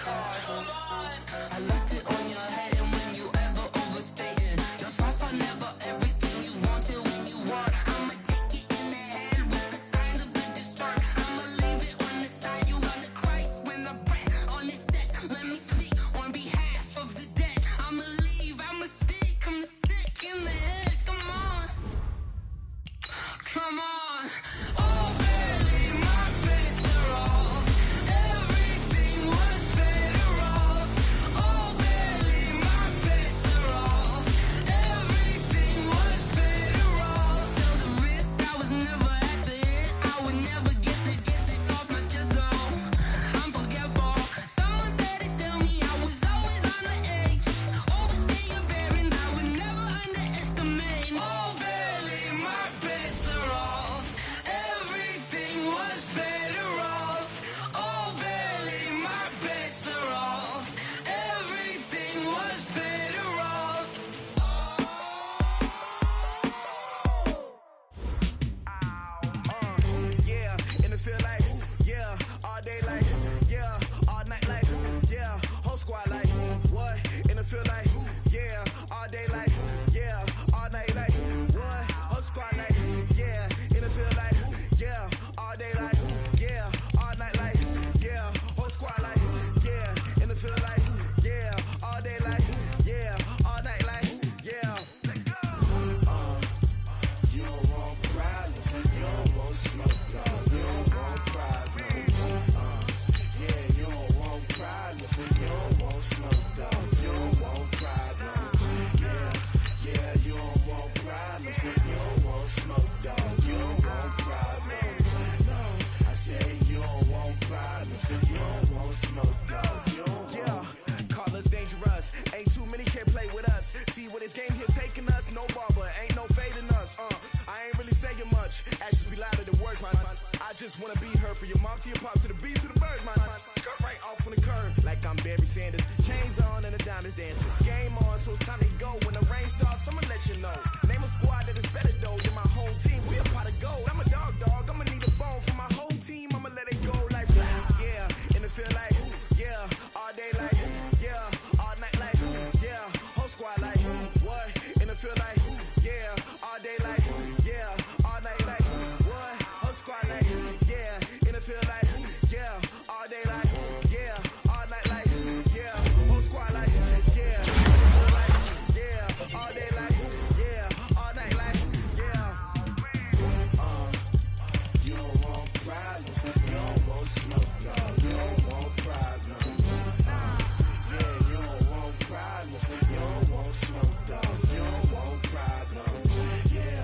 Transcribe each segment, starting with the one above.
cause I left it on your head, and when you ever overstay it, your thoughts are never everything you wanted when you want. I'ma take it in the head with the signs of the distort. I'ma leave it on the side, you on the Christ when the breath on this set. Let me speak on behalf of the dead. I'ma leave, I'ma speak, I'm sick in the head. Come on, come on. Oh baby, my bets are off. Everything was better off. Oh baby, my bets are off. Everything was better off. Felt the risk, I was never at the hit. I would never get this off my chest though. I'm forgetful. Someone better tell me I was always on the edge. Overstay your bearings, I would never underestimate. Oh baby, my bets are off. Everything was better off. Oh baby, my bets are off. Everything was better off. Yeah, and it feel like, yeah, all day like, yeah, all night like, yeah, whole squad like, what? And it feel like, yeah, all day like, yeah, all night like, what? Whole squad like, yeah, and it feel like, yeah, all day like, yeah, all night like, yeah, whole squad like, yeah, and it feel like, yeah, all day like, yeah, all night like, yeah. You don't want problems, you don't want smoke, dog. You don't want problems. Yeah, you don't want problems, you don't want smoke, dog. You don't want problems. Yeah, yeah, you don't want problems, you don't want smoke, dog. You don't want problems. No, I say you don't want problems, you don't want smoke, dog. You don't yeah, call us dangerous. Ain't too many can play with us. See what this game here taking us. No barber, ain't no fading us. I ain't really saying much. Actions be louder than words, man. I just wanna be heard for your mom to your pop to the bees to the birds, man. Cut right off on the curb like I'm Barry Sanders. Chains on and the diamonds dancing. Game on, so it's time to go. When the rain starts, I'ma let you know. Name a squad that is better though than my whole team. We a pot of gold. I'm a dog. I'ma need a bone for my whole team. I'ma let it go like yeah, and it feel like yeah, all day like yeah, all night like yeah, whole squad like what? And it feel like yeah, all day like yeah, all night like what? Whole squad like yeah, and it feel like yeah, all day like yeah, all night like yeah, whole squad like yeah, and it feel like yeah, all day like yeah, all night like yeah. You don't want problems, you don't want smoke, dog. You don't want problems. Yeah, you don't want problems, you don't want smoke, dog. You don't want problems. Yeah,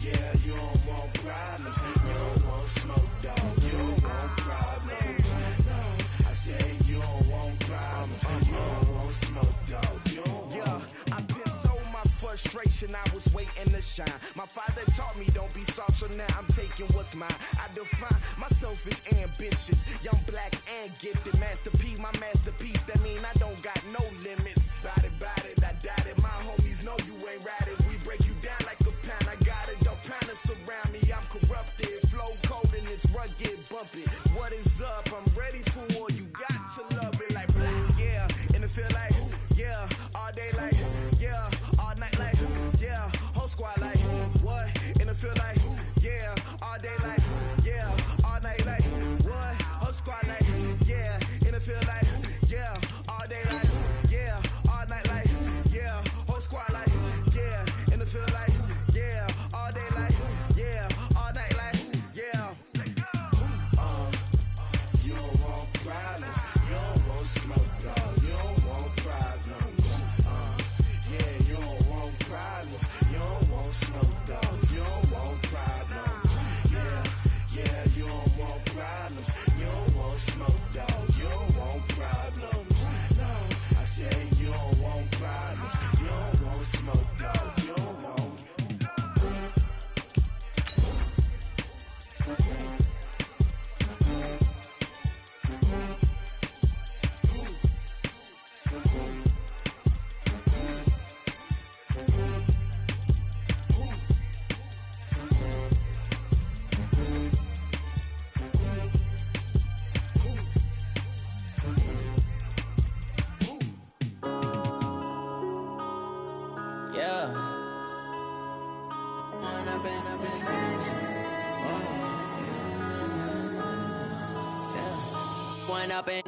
yeah, you don't want problems, you don't want smoke, dog. You don't want problems. No, I say you don't want problems, you don't want smoke, dog. You don't want. Yeah, I pissed so my frustration, I was waiting to shine. My father taught me don't be soft, so now I'm taking what's mine. I define myself as ambitious, young, black, and gifted. Master P, my masterpiece. That mean I don't got no limits. Bout it, I doubt it. My homies know you ain't ratted. We break you down like a pound. I got it, dog pounders surround me. I'm corrupted, flow cold and it's rugged, bumpy. What is up? I'm ready for war. You got to love it like black, yeah. And it feel like yeah, all day like yeah, all night like yeah, whole squad like what? And it feel like yeah, all day like yeah, all night like what? Whole squad like yeah, and it feel like yeah, all day like yeah, all night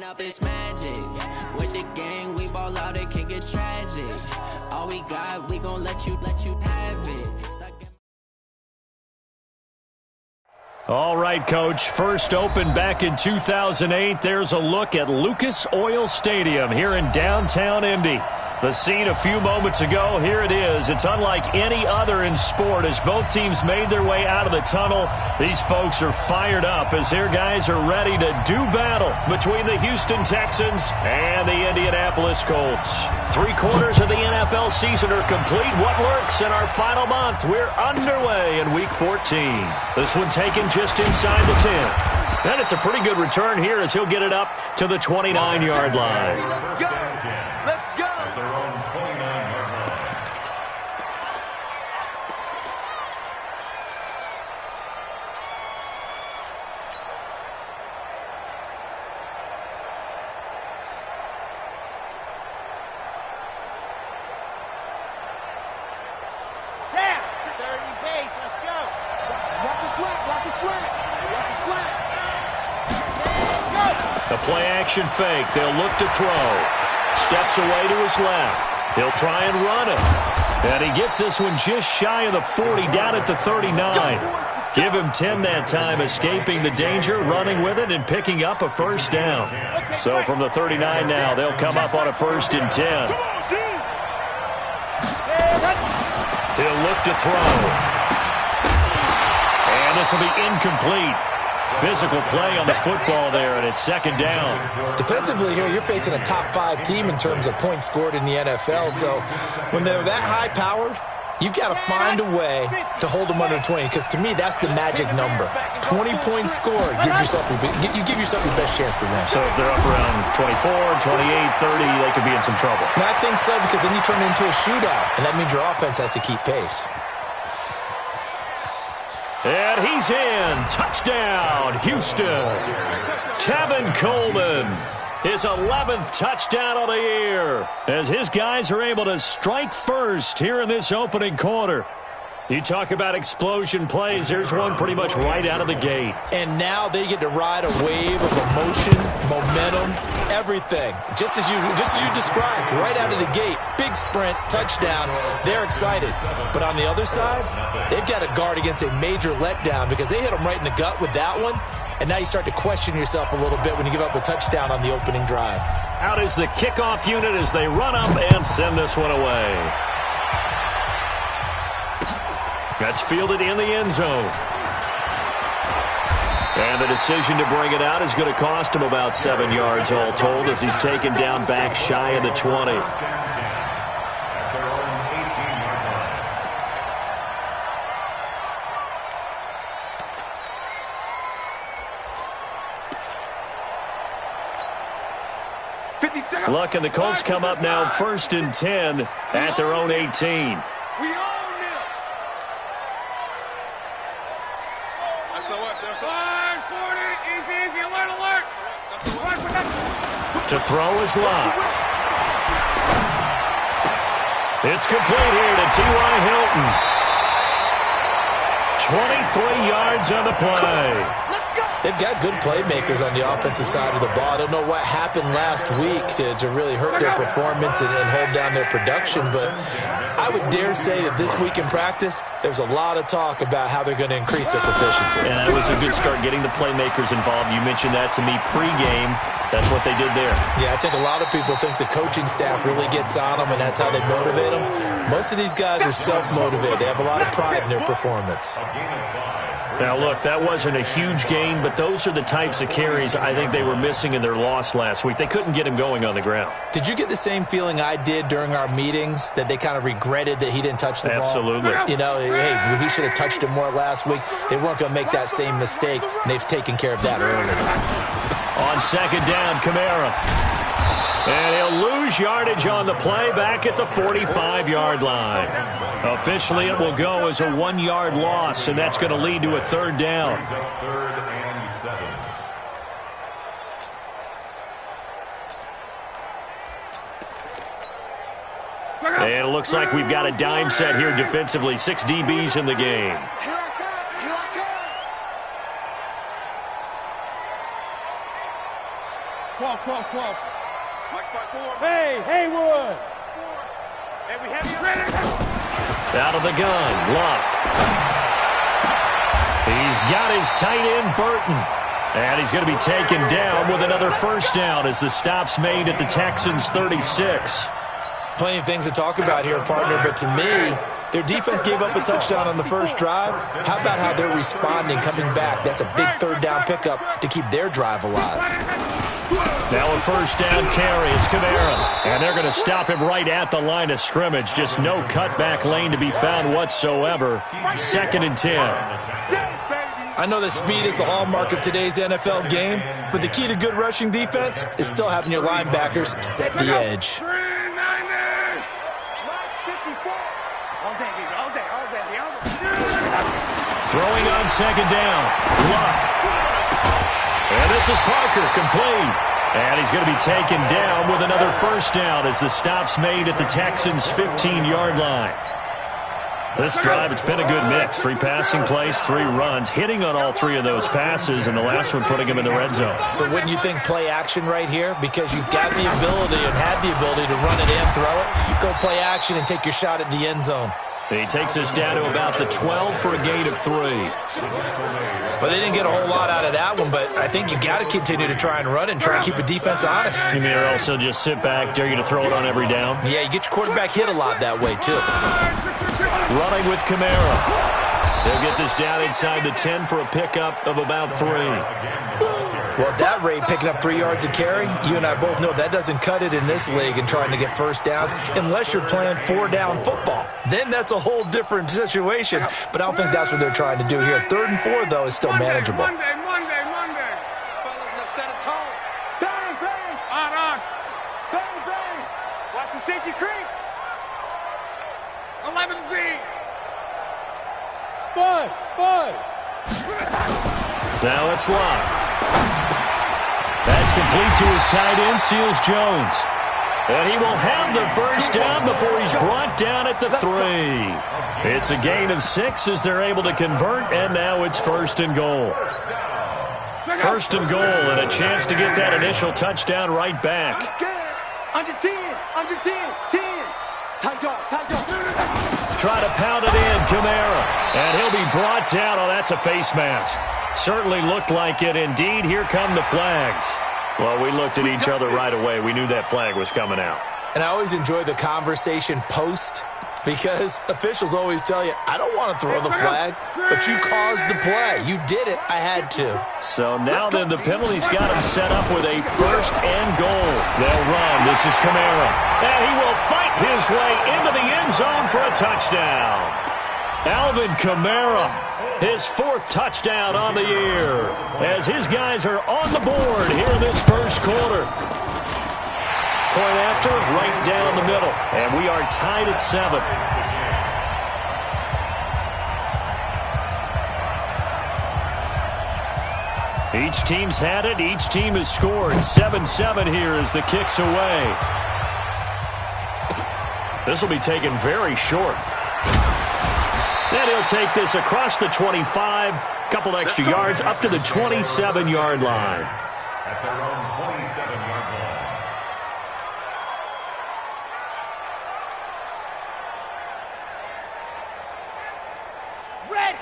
Up it's magic. With the gang, we ball out, it can get tragic. All we got, we gon' let you have it. All right, Coach. First opened back in 2008. There's a look at Lucas Oil Stadium here in downtown Indy. The scene a few moments ago, here it is. It's unlike any other in sport as both teams made their way out of the tunnel. These folks are fired up as their guys are ready to do battle between the Houston Texans and the Indianapolis Colts. 3/4 of the NFL season are complete. What lurks in our final month? We're underway in Week 14. This one taken just inside the 10. And it's a pretty good return here as he'll get it up to the 29-yard line. Let's go! The play-action fake. They'll look to throw. Steps away to his left. He'll try and run it. And he gets this one just shy of the 40, down at the 39. Give him 10 that time, escaping the danger, running with it, and picking up a first down. So from the 39 now, they'll come up on a 1st and 10. He'll look to throw. And this will be incomplete. Physical play on the football there, and it's 2nd down. Defensively here, you're facing a top 5 team in terms of points scored in the NFL. So when they're that high-powered, you've got to find a way to hold them under 20, because to me, that's the magic number. 20 points scored, you give yourself your best chance to win. So if they're up around 24, 28, 30, they could be in some trouble. And I think so, because then you turn it into a shootout, and that means your offense has to keep pace. And he's in. Touchdown, Houston. Tevin Coleman, his 11th touchdown of the year, as his guys are able to strike first here in this opening quarter. You talk about explosion plays. There's one pretty much right out of the gate. And now they get to ride a wave of emotion, momentum, everything. Just as you described, right out of the gate. Big sprint, touchdown. They're excited. But on the other side, they've got to guard against a major letdown because they hit them right in the gut with that one. And now you start to question yourself a little bit when you give up a touchdown on the opening drive. Out is the kickoff unit as they run up and send this one away. That's fielded in the end zone. And the decision to bring it out is going to cost him about 7 yards all told as he's taken down back shy of the 20. Look, and the Colts come up now 1st and 10 at their own 18. To throw is Locke. It's complete here to T.Y. Hilton. 23 yards on the play. They've got good playmakers on the offensive side of the ball. I don't know what happened last week to really hurt their performance and hold down their production, but I would dare say that this week in practice, there's a lot of talk about how they're going to increase their proficiency. And that was a good start getting the playmakers involved. You mentioned that to me pregame. That's what they did there. Yeah, I think a lot of people think the coaching staff really gets on them, and that's how they motivate them. Most of these guys are self-motivated. They have a lot of pride in their performance. Now, look, that wasn't a huge gain, but those are the types of carries I think they were missing in their loss last week. They couldn't get him going on the ground. Did you get the same feeling I did during our meetings, that they kind of regretted that he didn't touch the ball? Absolutely. You know, hey, he should have touched it more last week. They weren't going to make that same mistake, and they've taken care of that early. On 2nd down, Kamara. And he'll lose yardage on the play back at the 45-yard line. Officially, it will go as a 1-yard loss, and that's going to lead to a 3rd down. And it looks like we've got a dime set here defensively. 6 DBs in the game. Hey, Haywood. Hey, we have you ready. Out of the gun, Luck. He's got his tight end, Burton. And he's going to be taken down with another first down as the stop's made at the Texans' 36. Plenty of things to talk about here, partner, but to me, their defense gave up a touchdown on the first drive. How about how they're responding, coming back? That's a big third down pickup to keep their drive alive. Now a first down carry. It's Kamara. And they're going to stop him right at the line of scrimmage. Just no cutback lane to be found whatsoever. 2nd and 10. I know that speed is the hallmark of today's NFL game, but the key to good rushing defense is still having your linebackers set the edge. Throwing on 2nd down. Luck. And this is Parker, complete. And he's going to be taken down with another first down as the stop's made at the Texans' 15-yard line. This drive, it's been a good mix. 3 passing plays, 3 runs, hitting on all 3 of those passes, and the last one putting him in the red zone. So wouldn't you think play action right here? Because you've got the ability and had the ability to run it in, throw it, go play action and take your shot at the end zone. He takes us down to about the 12 for a gain of 3. Well, they didn't get a whole lot out of that one, but I think you got to continue to try and run and try and keep the defense honest. You mean also just sit back, dare you to throw it on every down? Yeah, you get your quarterback hit a lot that way, too. Running with Kamara. They'll get this down inside the 10 for a pickup of about 3. Well, at that rate, picking up 3 yards a carry, you and I both know that doesn't cut it in this league and trying to get first downs unless you're playing 4-down football. Then that's a whole different situation, but I don't think that's what they're trying to do here. 3rd and 4, though, is still manageable. Monday. Fellas, let's set a tone. Bang, bang. On. Bang, bang. Watch the safety creep. 11 feet. Buzz. Now it's Luck. That's complete to his tight end, Seals Jones. And he will have the first down before he's brought down at the 3. It's a gain of 6 as they're able to convert, and now it's 1st and goal. 1st and goal, and a chance to get that initial touchdown right back. Under 10. 10. Tight dog. Try to pound it in, Kamara. And he'll be brought down. Oh, that's a face mask. Certainly looked like it. Indeed, here come the flags. Well, we looked at each other right away. We knew that flag was coming out. And I always enjoy the conversation post because officials always tell you, I don't want to throw the flag, but you caused the play. You did it. I had to. So now then the penalty's got him set up with a 1st and goal. They'll run. This is Kamara. And he will fight his way into the end zone for a touchdown. Alvin Kamara, his 4th touchdown on the year, as his guys are on the board here in this first quarter. Point after, right down the middle, and we are tied at 7. Each team's had it. Each team has scored. 7-7 here as the kick's away. This will be taken very short. And he'll take this across the 25, couple extra yards, up to the 27-yard line. At their own 27-yard line.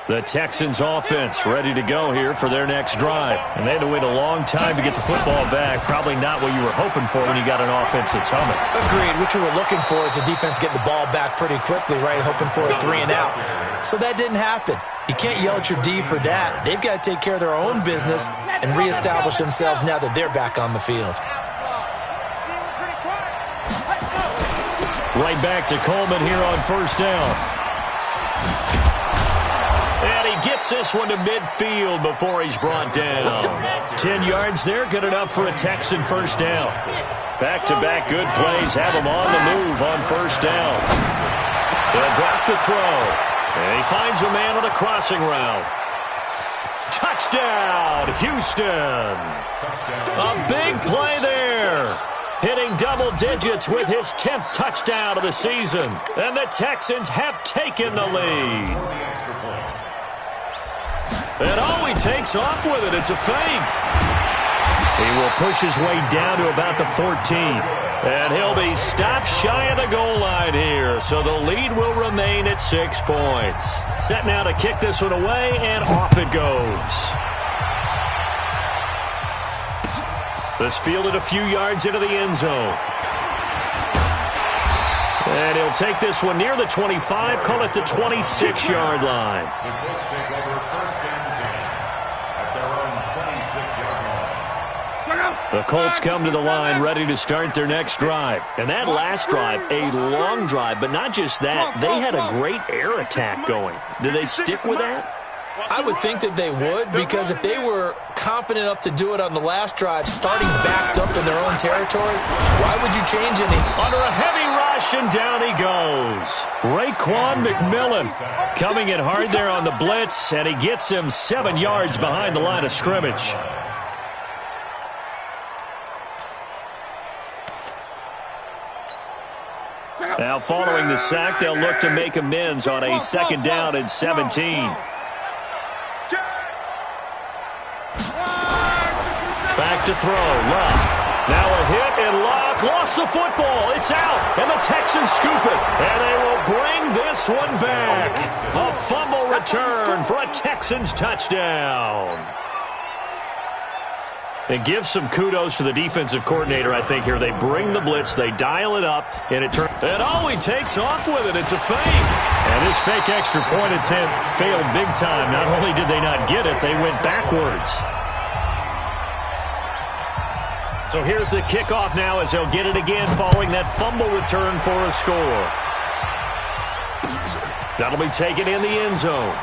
The Texans offense ready to go here for their next drive. And they had to wait a long time to get the football back. Probably not what you were hoping for when you got an offense that's humming. Agreed. What you were looking for is the defense getting the ball back pretty quickly, right? Hoping for a 3 and out. So that didn't happen. You can't yell at your D for that. They've got to take care of their own business and reestablish themselves now that they're back on the field. Right back to Coleman here on 1st down. And he gets this one to midfield before he's brought down. 10 yards there, good enough for a Texan first down. Back-to-back good plays have him on the move on 1st down. They'll drop the throw. And he finds a man on a crossing route. Touchdown, Houston. A big play there. hitting double digits with his 10th touchdown of the season. And the Texans have taken the lead. And oh, he takes off with it. It's a fake. He will push his way down to about the 14. And he'll be stopped shy of the goal line here. So the lead will remain at 6 points. Set now to kick this one away, and off it goes. This fielded a few yards into the end zone. And he'll take this one near the 25, call it the 26-yard line. The Colts take over first and 10 at their own 26-yard line. The Colts come to the line ready to start their next drive. And that last drive, a long drive, but not just that. They had a great air attack going. Do they stick with that? I would think that they would, because if they were confident enough to do it on the last drive, starting backed up in their own territory, why would you change any? Under a heavy rush, and down he goes. Raekwon McMillan coming in hard there on the blitz, and he gets him 7 yards behind the line of scrimmage. Now following the sack, they'll look to make amends on a 2nd down and 17. Back to throw. Luck. Now a hit, and Luck lost the football. It's out, and the Texans scoop it. And they will bring this one back. A fumble return for a Texans touchdown. And give some kudos to the defensive coordinator, I think, here. They bring the blitz, they dial it up, and it turns. And oh, he takes off with it. It's a fake. And his fake extra point attempt failed big time. Not only did they not get it, they went backwards. So here's the kickoff now as they'll get it again following that fumble return for a score. That'll be taken in the end zone.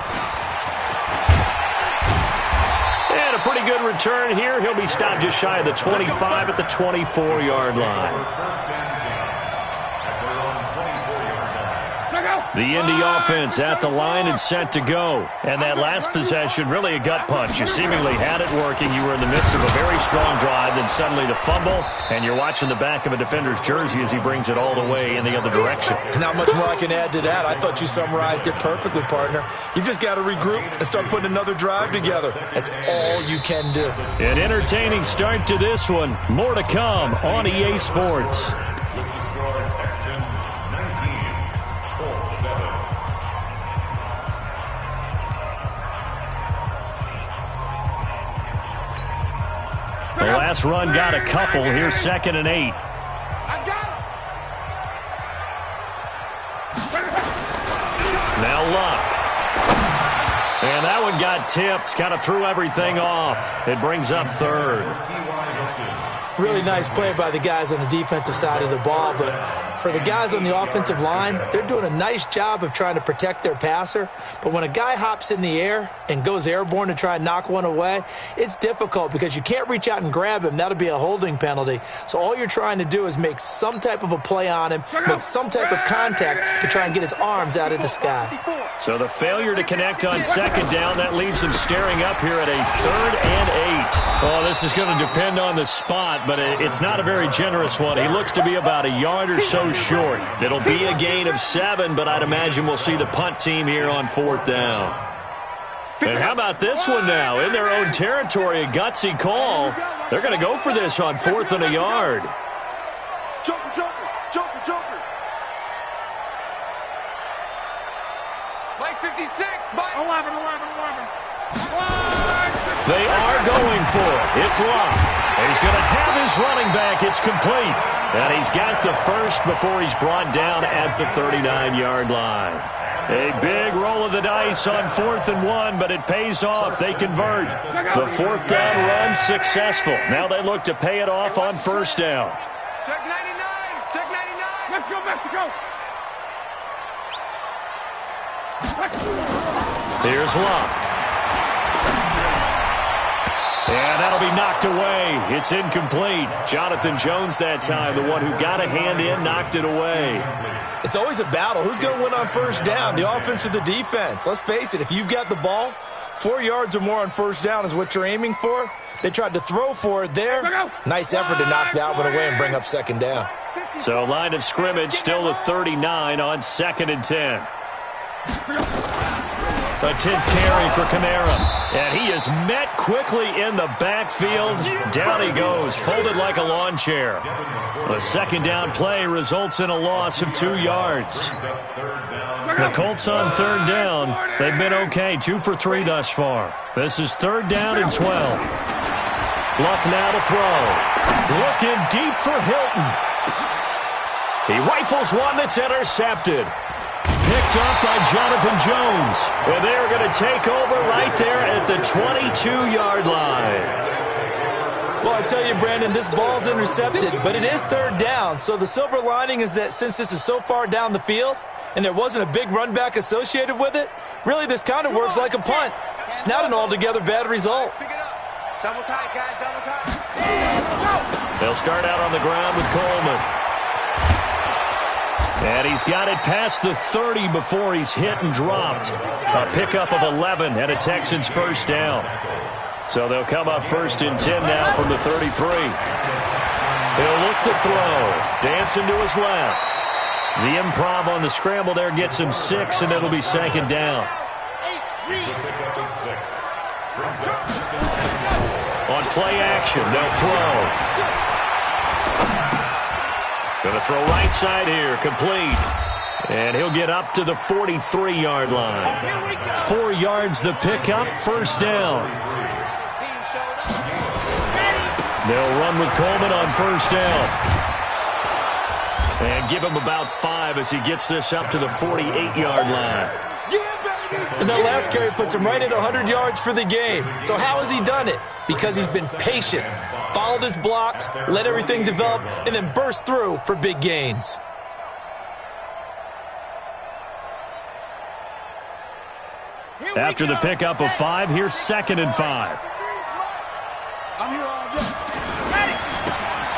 And a pretty good return here. He'll be stopped just shy of the 25 at the 24-yard line. First and 10 at their own 24-yard line. The Indy offense at the line and set to go. And that last possession, really a gut punch. You seemingly had it working. You were in the midst of a very strong drive, then suddenly the fumble, and you're watching the back of a defender's jersey as he brings it all the way in the other direction. There's not much more I can add to that. I thought you summarized it perfectly, partner. You just got to regroup and start putting another drive together. That's all you can do. An entertaining start to this one. More to come on EA Sports. With the score, Texans 19, Colts 7. The last run got a couple. Here's 2nd and 8. Now Luck. And that one got tipped. Kind of threw everything off. It brings up 3rd. Really nice play by the guys on the defensive side of the ball, but for the guys on the offensive line, they're doing a nice job of trying to protect their passer. But when a guy hops in the air and goes airborne to try and knock one away, it's difficult because you can't reach out and grab him. That'll be a holding penalty. So all you're trying to do is make some type of a play on him, make some type of contact to try and get his arms out of the sky. So the failure to connect on 2nd down, that leaves him staring up here at a 3rd and 8. Well, this is going to depend on the spot, but it's not a very generous one. He looks to be about a yard or so short. It'll be a gain of 7, but I'd imagine we'll see the punt team here on 4th down. And how about this one now? In their own territory, a gutsy call. They're going to go for this on 4th and a yard. Joker. Mike 56, Mike 11. They are going for it. It's Luck. He's going to have his running back. It's complete. And he's got the first before he's brought down at the 39-yard line. A big roll of the dice on 4th and 1, but it pays off. They convert. The 4th down run successful. Now they look to pay it off on 1st down. Check 99. Let's go, Mexico. Here's Luck. And that'll be knocked away. It's incomplete. Jonathan Jones that time, the one who got a hand in, knocked it away. It's always a battle. Who's going to win on 1st down, the offense or the defense? Let's face it, if you've got the ball, 4 yards or more on 1st down is what you're aiming for. They tried to throw for it there. Nice effort to knock that one away and bring up second down. So line of scrimmage still at 39 on 2nd and 10. A 10th carry for Kamara. And he is met quickly in the backfield. Down he goes, folded like a lawn chair. A second down play results in a loss of 2 yards. The Colts on 3rd down. They've been okay, 2 for 3 thus far. This is 3rd down and 12. Luck now to throw. Looking deep for Hilton. He rifles one that's intercepted. Picked up by Jonathan Jones. And they're going to take over right there at the 22-yard line. Well, I tell you, Brandon, this ball's intercepted, but it is 3rd down. So the silver lining is that since this is so far down the field and there wasn't a big run back associated with it, really this kind of works like a punt. It's not an altogether bad result. Double tight, guys, double tight. They'll start out on the ground with Coleman. And he's got it past the 30 before he's hit and dropped. A pickup of 11 and a Texans first down. So they'll come up 1st and 10 now from the 33. He'll look to throw. Dancing to his left. The improv on the scramble there gets him 6, and it'll be 2nd down. On play action, they'll throw. Going to throw right side here, complete. And he'll get up to the 43-yard line. 4 yards the pickup, 1st down. They'll run with Coleman on 1st down. And give him about 5 as he gets this up to the 48-yard line. And that last carry puts him right at 100 yards for the game. So how has he done it? Because he's been patient, followed his blocks, let everything develop, and then burst through for big gains. After the pickup of 5, here's 2nd and 5.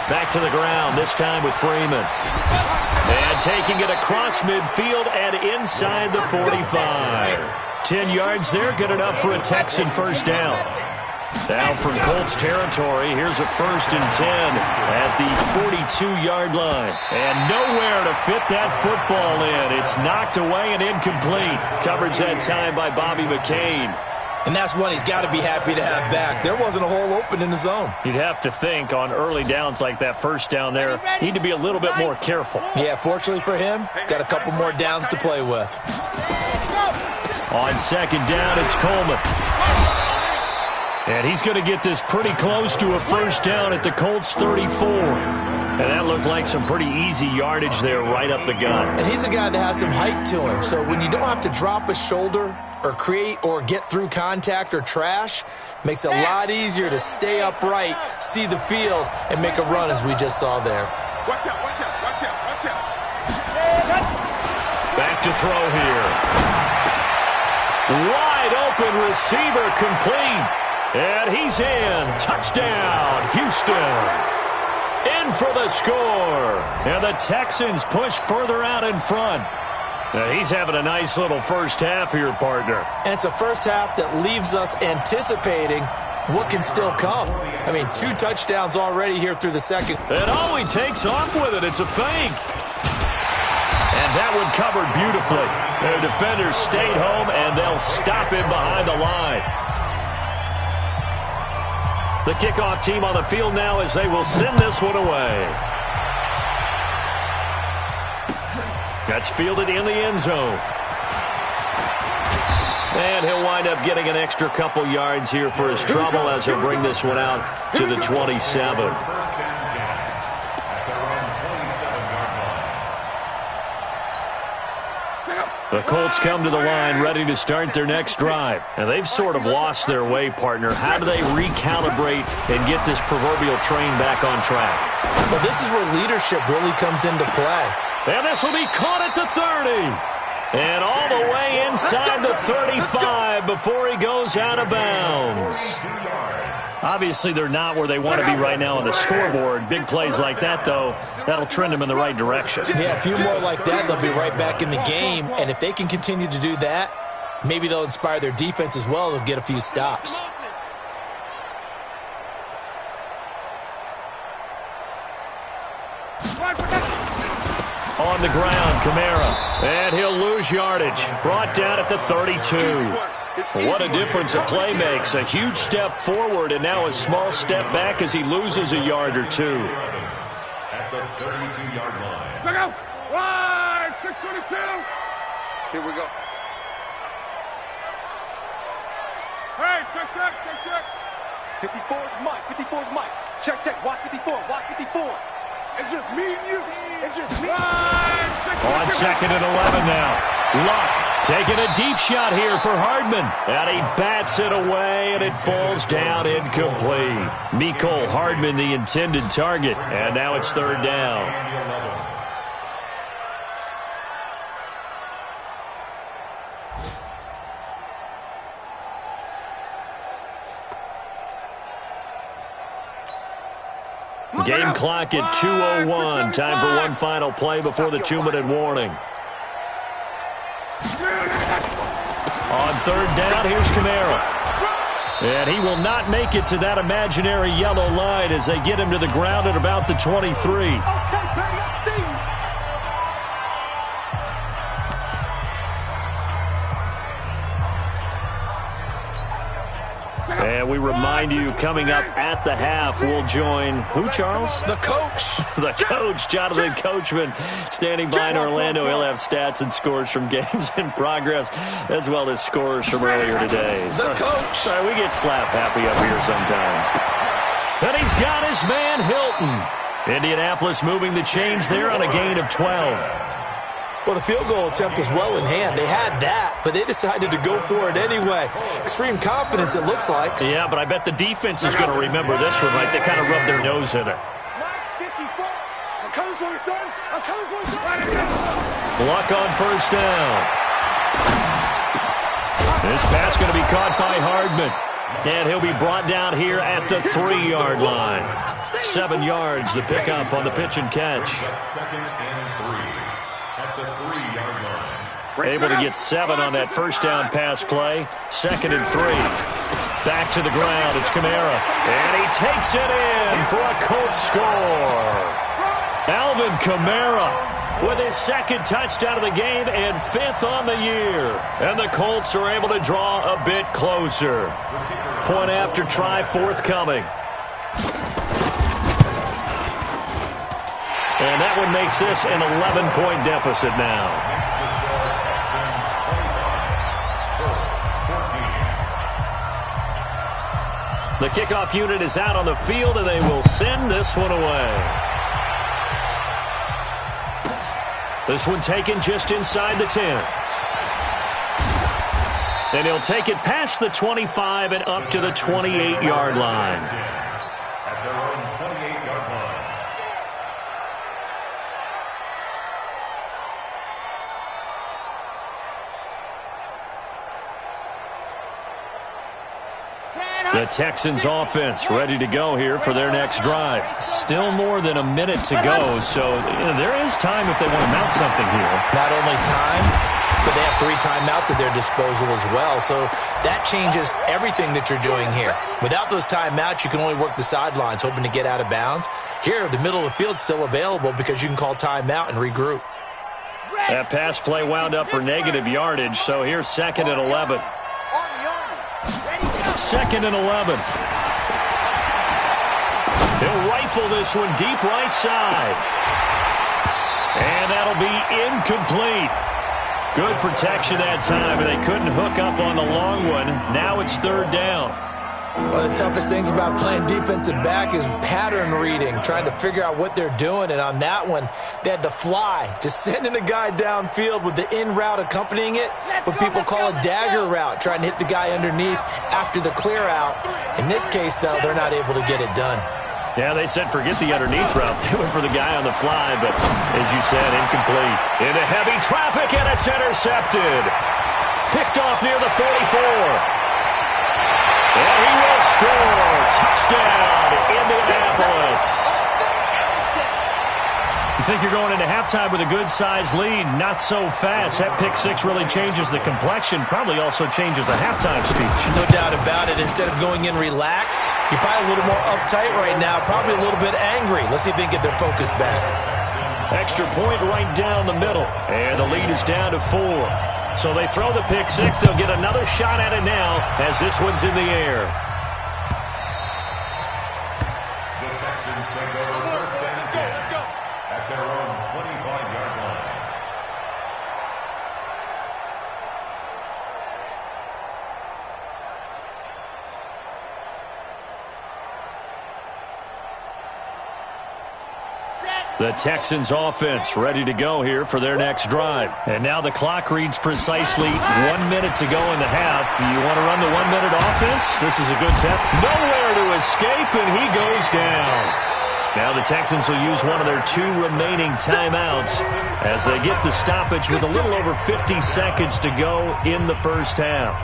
Back to the ground, this time with Freeman. And taking it across midfield and inside the 45. 10 yards there, good enough for a Texan first down. Now from Colts territory, here's a 1st and 10 at the 42-yard line. And nowhere to fit that football in. It's knocked away and incomplete. Coverage that time by Bobby McCain. And that's one he's got to be happy to have back. There wasn't a hole open in the zone. You'd have to think on early downs like that first down there, need to be a little bit more careful. Yeah, fortunately for him, got a couple more downs to play with. On 2nd down, it's Coleman. And he's going to get this pretty close to a first down at the Colts 34. And that looked like some pretty easy yardage there right up the gut. And he's a guy that has some height to him. So when you don't have to drop a shoulder or create or get through contact or trash, makes it a lot easier to stay upright, see the field, and make a run as we just saw there. Watch out, watch out, watch out, watch out. Back to throw here. Wide open receiver complete. And he's in. Touchdown, Houston. In for the score. And the Texans push further out in front. Now he's having a nice little first half here, partner. And it's a first half that leaves us anticipating what can still come. I mean, 2 touchdowns already here through the second. And oh, he takes off with it. It's a fake. And that one covered beautifully. Their defenders stayed home, and they'll stop him behind the line. The kickoff team on the field now as they will send this one away. That's fielded in the end zone. And he'll wind up getting an extra couple yards here for his trouble as he'll bring this one out to the 27. The Colts come to the line ready to start their next drive. And they've sort of lost their way, partner. How do they recalibrate and get this proverbial train back on track? Well, this is where leadership really comes into play. And this will be caught at the 30. And all the way inside the 35 before he goes out of bounds. Obviously, they're not where they want to be right now on the scoreboard. Big plays like that, though, that'll trend them in the right direction. Yeah, a few more like that, they'll be right back in the game. And if they can continue to do that, maybe they'll inspire their defense as well. They'll get a few stops. On the ground, Kamara. And he'll lose yardage. Brought down at the 32. What a difference a play makes. A huge step forward and now a small step back as he loses a yard or two. At the 32-yard line. Check out. Wide. 622. Here we go. Hey, check. 54 is Mike. 54 is Mike. Check. Watch 54. Watch 54. It's just me and you. It's just me. On 2nd and 11 now. Luck taking a deep shot here for Hardman. And he bats it away, and it falls down incomplete. Mecole Hardman, the intended target. And now it's 3rd down. Game clock at 2:01. Time for one final play before the 2-minute warning. On 3rd down, here's Kamara. And he will not make it to that imaginary yellow line as they get him to the ground at about the 23. And we remind you, coming up at the half, we'll join who, Charles? The coach. The coach, Jonathan Coachman, standing by in Orlando. He'll have stats and scores from games in progress, as well as scores from earlier today. The coach. Sorry, we get slap happy up here sometimes. And he's got his man, Hilton. Indianapolis moving the chains there on a gain of 12. Well, the field goal attempt was well in hand. They had that, but they decided to go for it anyway. Extreme confidence, it looks like. Yeah, but I bet the defense is going to remember this one, right? They kind of rubbed their nose in it. I'm coming for you, son. I'm coming for you, son. Luck on 1st down. This pass going to be caught by Hardman. And he'll be brought down here at the 3-yard line. 7 yards, the pickup on the pitch and catch. 2nd and 3. At the 3-yard line. Able to get 7 on that 1st down pass play. 2nd and 3. Back to the ground. It's Kamara. And he takes it in for a Colts score. Alvin Kamara with his 2nd touchdown of the game and 5th on the year. And the Colts are able to draw a bit closer. Point after try forthcoming. And that one makes this an 11-point deficit now. The kickoff unit is out on the field, and they will send this one away. This one taken just inside the 10. And he'll take it past the 25 and up to the 28-yard line. At their own 28-yard line. The Texans offense ready to go here for their next drive. Still more than a minute to go, so there is time if they want to mount something here. Not only time, but they have 3 timeouts at their disposal as well, so that changes everything that you're doing here. Without those timeouts, you can only work the sidelines, hoping to get out of bounds. Here, the middle of the field's still available because you can call timeout and regroup. That pass play wound up for negative yardage, so here's 2nd and 11. 2nd and 11. He'll rifle this one deep right side. And that'll be incomplete. Good protection that time, and they couldn't hook up on the long one. Now it's 3rd down. One of the toughest things about playing defensive back is pattern reading, trying to figure out what they're doing. And on that one, they had the fly, just sending a guy downfield with the in route accompanying it, what people call a dagger route, trying to hit the guy underneath after the clear out. In this case, though, they're not able to get it done. Yeah, they said forget the underneath route. They went for the guy on the fly, but as you said, incomplete. Into heavy traffic, and it's intercepted. Picked off near the 44. And he will score. Touchdown, Indianapolis. You think you're going into halftime with a good-sized lead. Not so fast. That pick 6 really changes the complexion. Probably also changes the halftime speech. No doubt about it. Instead of going in relaxed, you're probably a little more uptight right now. Probably a little bit angry. Let's see if they can get their focus back. Extra point right down the middle. And the lead is down to 4. So they throw the pick six. They'll get another shot at it now as this one's in the air. The Texans take over first and 10 at their own 25-yard line. The Texans offense ready to go here for their next drive. And now the clock reads precisely 1 minute to go in the half. You want to run the 1 minute offense? This is a good test. Nowhere to escape, and he goes down. Now the Texans will use one of their 2 remaining timeouts as they get the stoppage with a little over 50 seconds to go in the first half.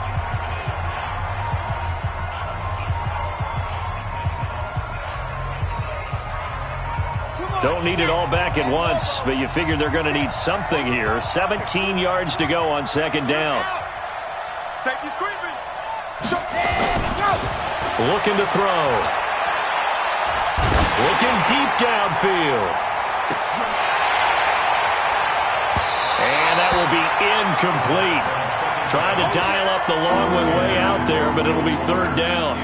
Don't need it all back at once, but you figure they're going to need something here. 17 yards to go on second down. Safety's creeping. Looking to throw. Looking deep downfield. And that will be incomplete. Trying to dial up the long one way out there, but it'll be third down.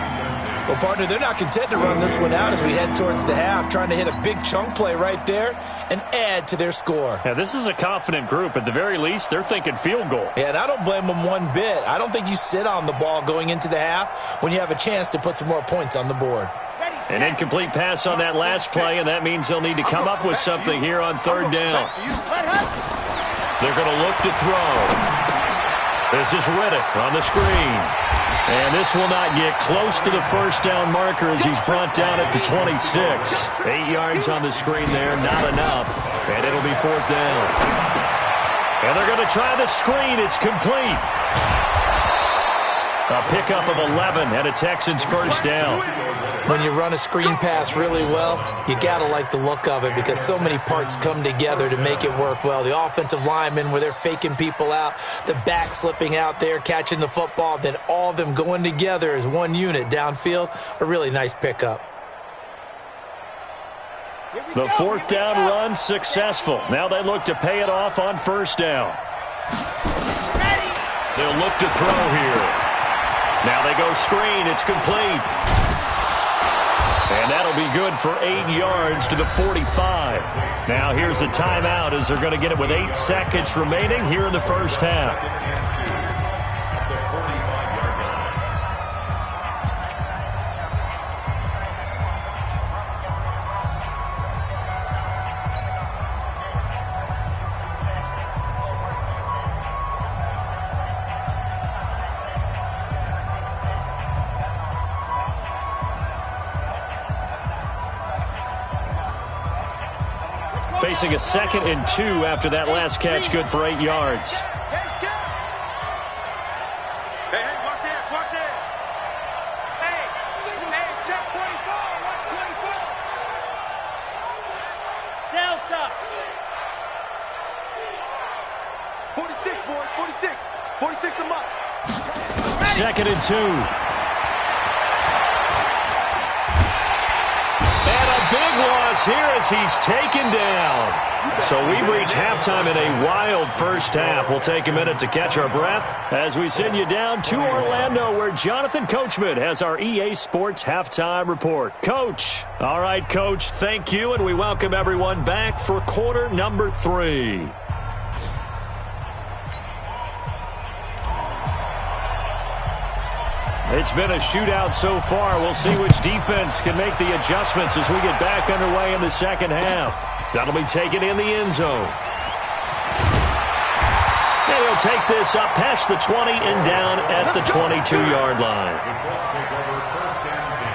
Well, partner, they're not content to run this one out as we head towards the half, trying to hit a big chunk play right there and add to their score. Yeah, this is a confident group. At the very least, they're thinking field goal. Yeah, and I don't blame them one bit. I don't think you sit on the ball going into the half when you have a chance to put some more points on the board. An incomplete pass on that last play, and that means they'll need to come up with something here on third down. They're going to look to throw. This is Riddick on the screen. And this will not get close to the first down marker as he's brought down at the 26. 8 yards on the screen there, not enough. And it'll be fourth down. And they're going to try the screen. It's complete. A pickup of 11 and a Texans first down. When you run a screen pass really well, you got to like the look of it because so many parts come together to make it work well. The offensive linemen, where they're faking people out, the back slipping out there, catching the football, then all of them going together as one unit downfield, a really nice pickup. The fourth down run successful. Now they look to pay it off on first down. They'll look to throw here. Now they go screen. It's complete. And that'll be good for 8 yards to the 45. Now here's a timeout as they're going to get it with 8 seconds remaining here in the first half. Facing a 2nd and 2 after that last catch, good for 8 yards. Hey, watch this, watch this. Hey, check 24, watch 24. Delta. 46, boys, 46. 46 them up. 2nd and 2. And a big loss here as he's taken down. So we've reached halftime in a wild first half. We'll take a minute to catch our breath as we send you down to Orlando, where Jonathan Coachman has our EA Sports Halftime Report. Coach. All right, Coach, thank you, and we welcome everyone back for quarter number 3. It's been a shootout so far. We'll see which defense can make the adjustments as we get back underway in the second half. That'll be taken in the end zone. And he'll take this up past the 20 and down at the 22-yard line. The Colts take over first and 10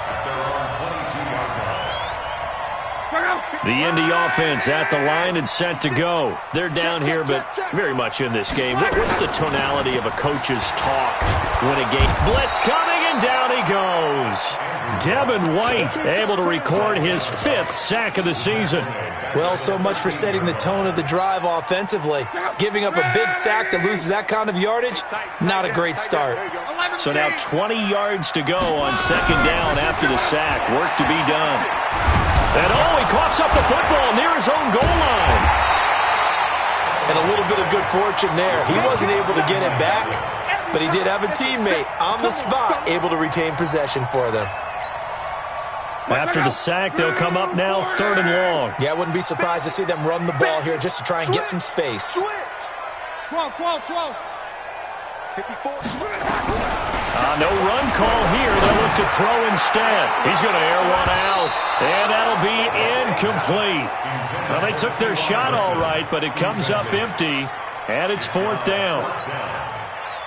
at their own 22-yard line. The Indy offense at the line and set to go. They're down here, but very much in this game. What's the tonality of a coach's talk when a game? Blitz coming, and down he goes. Devin White able to record his 5th sack of the season. Well, so much for setting the tone of the drive offensively. Giving up a big sack that loses that kind of yardage, not a great start. So now 20 yards to go on second down after the sack. Work to be done. And he coughs up the football near his own goal bit of good fortune there. He wasn't able to get it back, but he did have a teammate on the spot able to retain possession for them. After the sack, they'll come up now 3rd and long. Yeah, I wouldn't be surprised to see them run the ball here just to try and get some space. 12. 54. No run call here. They'll look to throw instead. He's going to air one out, and that'll be incomplete. Well, they took their shot all right, but it comes up empty, and it's 4th down.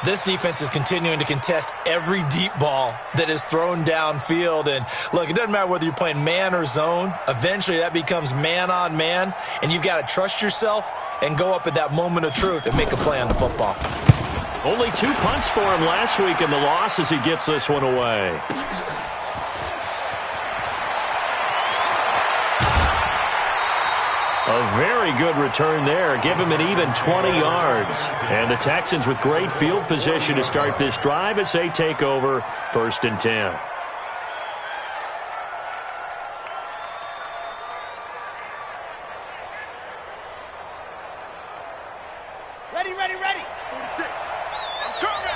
This defense is continuing to contest every deep ball that is thrown downfield. And, look, it doesn't matter whether you're playing man or zone. Eventually, that becomes man on man, and you've got to trust yourself and go up at that moment of truth and make a play on the football. Only 2 punts for him last week in the loss as he gets this one away. A very good return there. Give him an even 20 yards. And the Texans with great field position to start this drive as they take over 1st and 10. Ready. 46. I'm coming.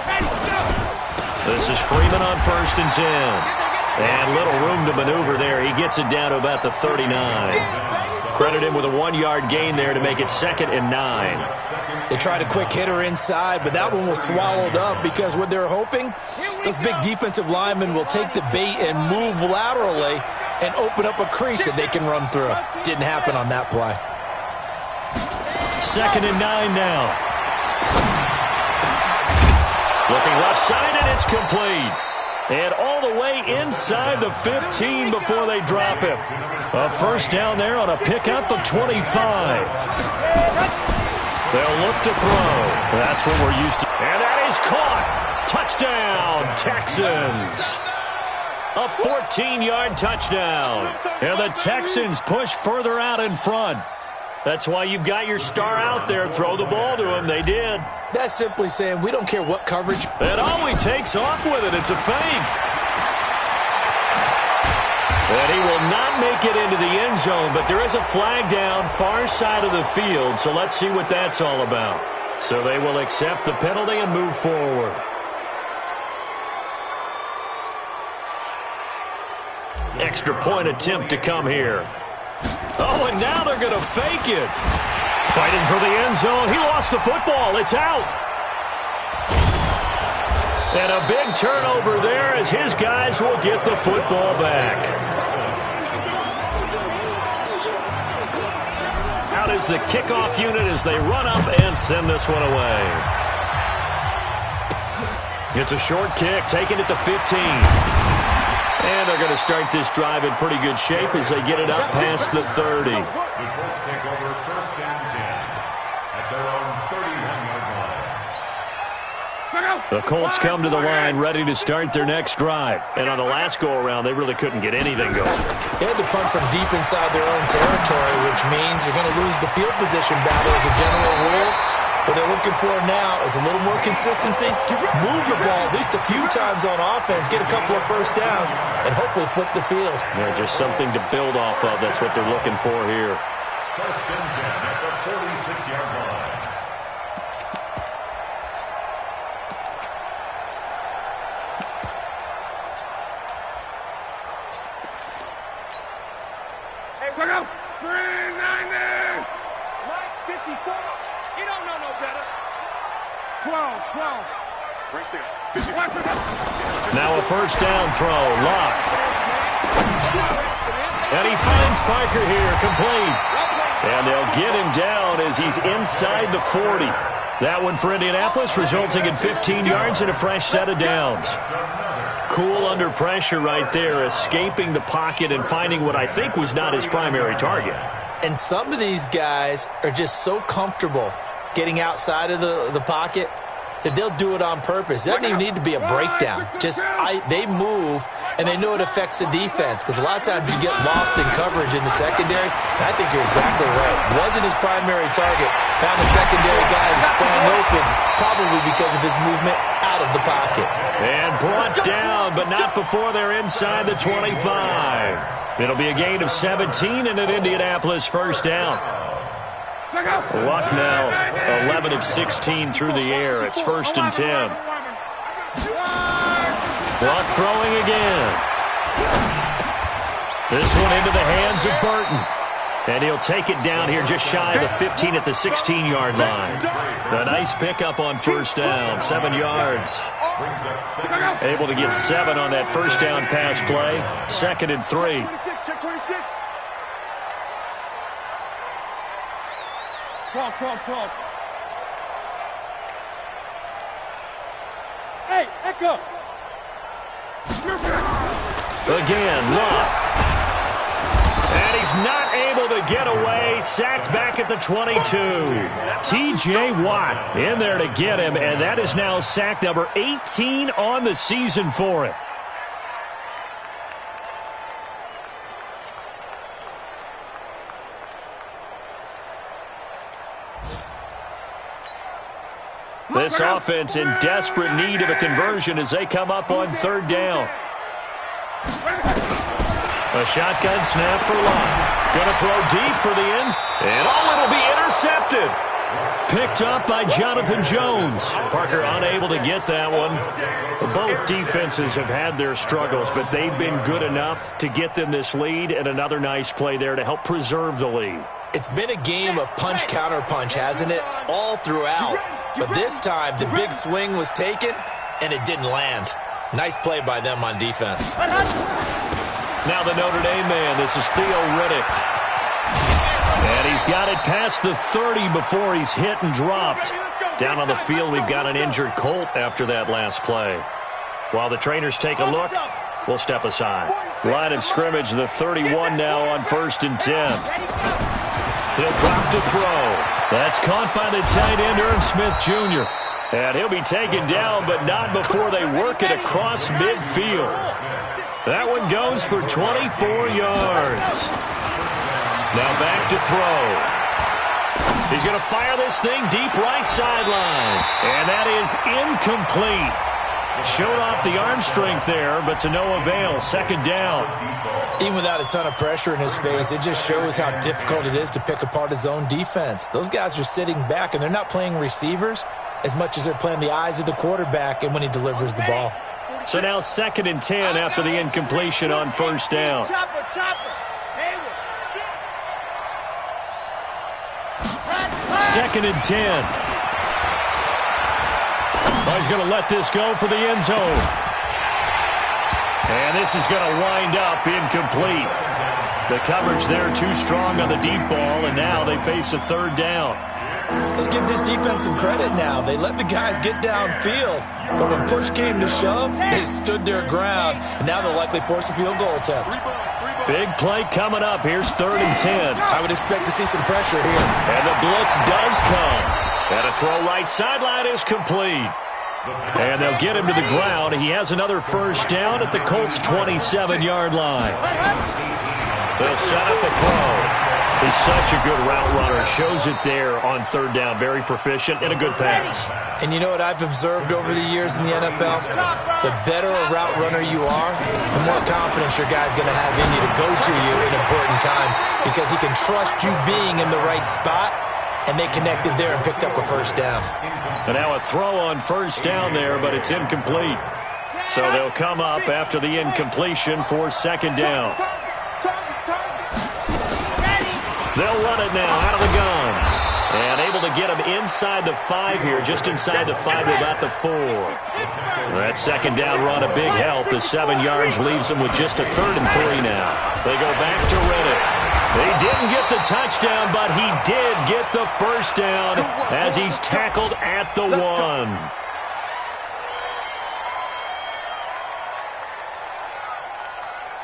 Ready, go. This is Freeman on 1st and 10. And little room to maneuver there. He gets it down to about the 39. Credit him with a 1-yard gain there to make it 2nd and 9. They tried a quick hitter inside, but that one was swallowed up because what they're hoping, those big defensive linemen will take the bait and move laterally and open up a crease that they can run through. Didn't happen on that play. 2nd and 9 now. Looking left side, and it's complete. And all the way inside the 15 before they drop him. A 1st down there on a pickup of 25. They'll look to throw. That's what we're used to. And that is caught. Touchdown, Texans. A 14-yard touchdown. And the Texans push further out in front. That's why you've got your star out there. Throw the ball to him. They did. That's simply saying we don't care what coverage. And he takes off with it. It's a fake. And he will not make it into the end zone, but there is a flag down far side of the field, so let's see what that's all about. So they will accept the penalty and move forward. Extra point attempt to come here. Oh, and now they're going to fake it. Fighting for the end zone. He lost the football. It's out. And a big turnover there as his guys will get the football back. Out is the kickoff unit as they run up and send this one away. It's a short kick, taking it to 15. And they're going to start this drive in pretty good shape as they get it up past the 30. The Colts take over 1st and 10 at their own 31-yard line. The Colts come to the line ready to start their next drive. And on the last go-around, they really couldn't get anything going. They had to punt from deep inside their own territory, which means you're going to lose the field position battle as a general rule. What they're looking for now is a little more consistency, move the ball at least a few times on offense, get a couple of 1st downs, and hopefully flip the field. Yeah, just something to build off of. That's what they're looking for here. 1st and 10 at the 46-yard line. Hey, look out! 390! Mike, 54. You don't know no better. 12. Right there. 54. Now a 1st down throw. Lock. And he finds Parker here, complete. And they'll get him down as he's inside the 40. That one for Indianapolis, resulting in 15 yards and a fresh set of downs. Cool under pressure right there, escaping the pocket and finding what I think was not his primary target. And some of these guys are just so comfortable getting outside of the pocket that they'll do it on purpose. It doesn't even need to be a breakdown. They move, and they know it affects the defense because a lot of times you get lost in coverage in the secondary, and I think you're exactly right. Wasn't his primary target. Found a secondary guy who sprang open, probably because of his movement out of the pocket. And brought down, but not before they're inside the 25. It'll be a gain of 17 and an Indianapolis 1st down. Luck now 11 of 16 through the air. It's 1st and 10. Luck throwing again. This one into the hands of Burton. And he'll take it down here just shy of the 15 at the 16-yard line. A nice pickup on 1st down, 7 yards. Able to get 7 on that 1st down pass play. 2nd and 3. Come. Hey, Echo. Again, Luck. And he's not able to get away. Sacked back at the 22. T.J. Watt in there to get him, and that is now sack number 18 on the season for him. This offense in desperate need of a conversion as they come up on 3rd down. A shotgun snap for Luck. Going to throw deep for the ends. And it'll be intercepted. Picked up by Jonathan Jones. Parker unable to get that one. Both defenses have had their struggles, but they've been good enough to get them this lead, and another nice play there to help preserve the lead. It's been a game of punch-counter-punch, hasn't it? All throughout. But this time, the big swing was taken, and it didn't land. Nice play by them on defense. Now the Notre Dame man, this is Theo Riddick. And he's got it past the 30 before he's hit and dropped. Down on the field, we've got an injured Colt after that last play. While the trainers take a look, we'll step aside. Line of scrimmage, the 31 now on 1st and 10. He'll drop to throw. That's caught by the tight end, Irv Smith Jr. And he'll be taken down, but not before they work it across midfield. That one goes for 24 yards. Now back to throw. He's going to fire this thing deep right sideline. And that is incomplete. Showed off the arm strength there, but to no avail. 2nd down. Even without a ton of pressure in his face, it just shows how difficult it is to pick apart his own defense. Those guys are sitting back, and they're not playing receivers as much as they're playing the eyes of the quarterback and when he delivers the ball. So now 2nd and 10 after the incompletion on 1st down. Second and 10. Oh, he's going to let this go for the end zone. And this is going to wind up incomplete. The coverage there too strong on the deep ball, and now they face a 3rd down. Let's give this defense some credit now. They let the guys get downfield, but when push came to shove, they stood their ground, and now they'll likely force a field goal attempt. Big play coming up. Here's 3rd and 10. I would expect to see some pressure here. And the blitz does come. And a throw right sideline is complete. And they'll get him to the ground. He has another 1st down at the Colts' 27-yard line. They'll set up a throw. He's such a good route runner. Shows it there on 3rd down. Very proficient and a good pass. And you know what I've observed over the years in the NFL? The better a route runner you are, the more confidence your guy's going to have in you to go to you in important times because he can trust you being in the right spot, and they connected there and picked up a 1st down. And now a throw on 1st down there, but it's incomplete. So they'll come up after the incompletion for 2nd down. They'll run it now out of the gun. And able to get him inside the 5 here, just inside the 5 to about the 4. That 2nd down run a big help. The 7 yards leaves them with just a 3rd and 3 now. They go back to Riddick. He didn't get the touchdown, but he did get the 1st down as he's tackled at the 1.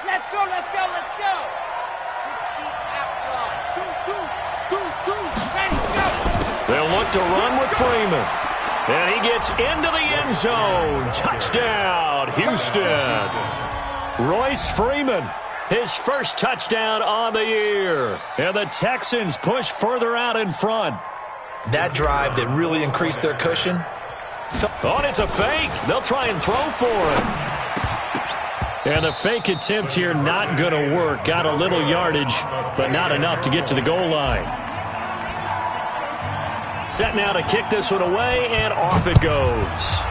Let's go, let's go, let's go. 60 out wide. Ready, go. They'll look to run with Freeman. And he gets into the end zone. Touchdown, Houston. Royce Freeman, his 1st touchdown on the year. And the Texans push further out in front. That drive that really increased their cushion. Oh, and it's a fake. They'll try and throw for it. And the fake attempt here not going to work. Got a little yardage, but not enough to get to the goal line. Set now to kick this one away, and off it goes.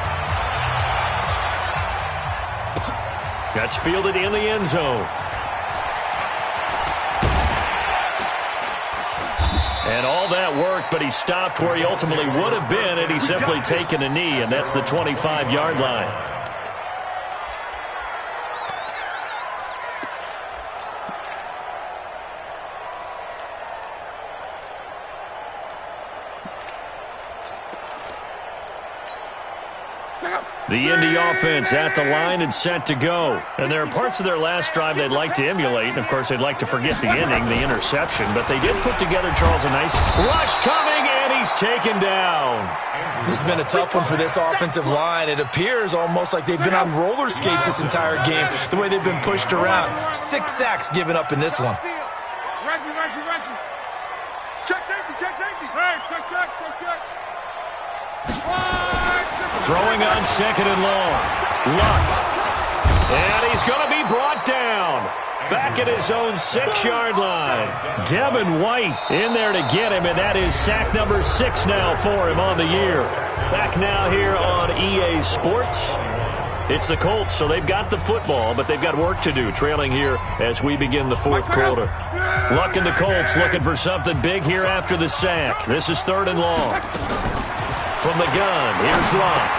That's fielded in the end zone. And all that worked, but he stopped where he ultimately would have been had he simply taken a knee, and that's the 25-yard line. The Indy offense at the line and set to go. And there are parts of their last drive they'd like to emulate. And, of course, they'd like to forget the ending, the interception. But they did put together, Charles, a nice rush coming, and he's taken down. This has been a tough one for this offensive line. It appears almost like they've been on roller skates this entire game, the way they've been pushed around. 6 sacks given up in this one. Check safety, check safety. Hey, check. Throwing on second and long. Luck. And he's going to be brought down. Back at his own 6-yard line. Devin White in there to get him, and that is sack number 6 now for him on the year. Back now here on EA Sports. It's the Colts, so they've got the football, but they've got work to do, trailing here as we begin the fourth quarter. Luck and the Colts looking for something big here after the sack. This is 3rd and long. From the gun, here's Luck.